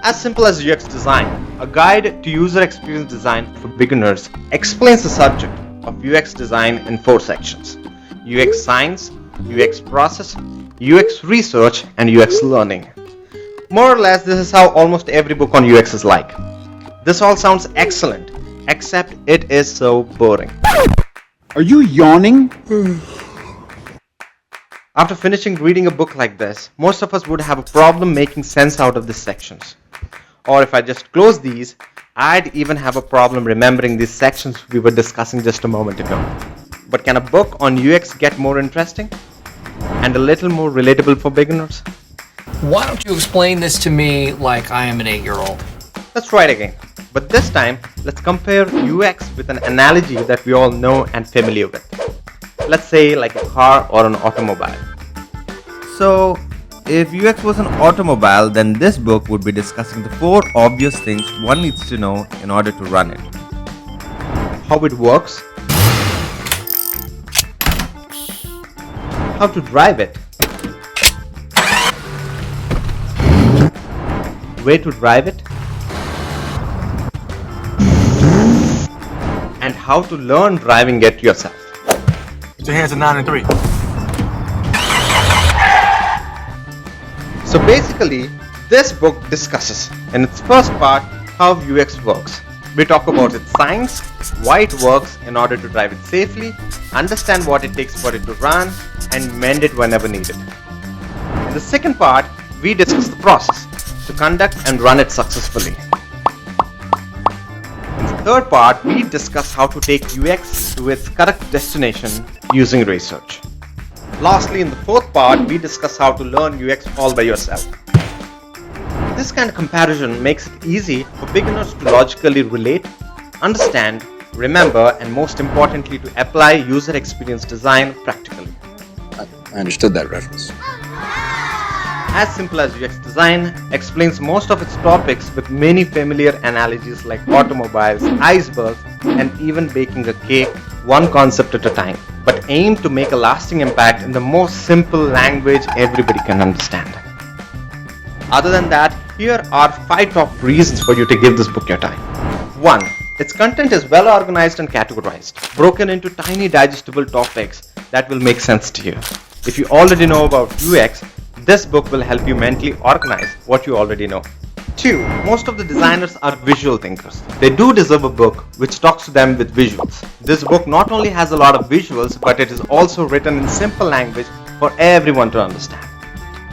As simple as UX design, a guide to user experience design for beginners explains the subject of UX design in 4 sections: UX science, UX process, UX research, and UX learning. More or less, this is how almost every book on UX is like. This all sounds excellent, except it is so boring. Are you yawning? After finishing reading a book like this, most of us would have a problem making sense out of these sections. Or if I just close these, I'd even have a problem remembering these sections we were discussing just a moment ago. But can a book on UX get more interesting? And a little more relatable for beginners? Why don't you explain this to me like I am an 8-year-old? Let's try it again. But this time, let's compare UX with an analogy that we all know and familiar with. Let's say like a car or an automobile. So, if UX was an automobile, then this book would be discussing the 4 obvious things one needs to know in order to run it. How it works, how to drive it, where to drive it, and how to learn driving it yourself. Put your hands at 9 and 3. So basically, this book discusses, in its first part, how UX works. We talk about its science, why it works in order to drive it safely, understand what it takes for it to run, and mend it whenever needed. In the second part, we discuss the process to conduct and run it successfully. In the third part, we discuss how to take UX to its correct destination using research. Lastly, in the fourth part, we discuss how to learn UX all by yourself. This kind of comparison makes it easy for beginners to logically relate, understand, remember, and most importantly to apply user experience design practically. I understood that reference. As simple as UX design explains most of its topics with many familiar analogies like automobiles, icebergs, and even baking a cake, one concept at a time, but aim to make a lasting impact in the most simple language everybody can understand. Other than that, here are 5 top reasons for you to give this book your time. 1. Its content is well organized and categorized, broken into tiny digestible topics that will make sense to you. If you already know about UX, this book will help you mentally organize what you already know. 2. Most of the designers are visual thinkers. They do deserve a book which talks to them with visuals. This book not only has a lot of visuals, but it is also written in simple language for everyone to understand.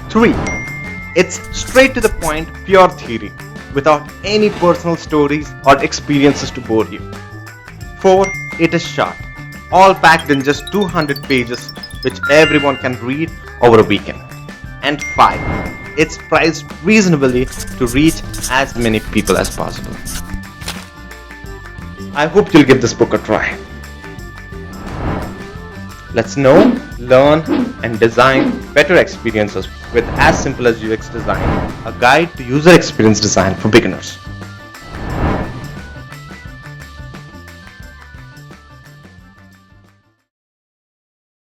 3. It's straight to the point, pure theory, without any personal stories or experiences to bore you. 4. It is short, all packed in just 200 pages, which everyone can read over a weekend. And 5. It's priced reasonably to reach as many people as possible. I hope you'll give this book a try. Let's know, learn, and design better experiences with As Simple as UX Design, a guide to user experience design for beginners.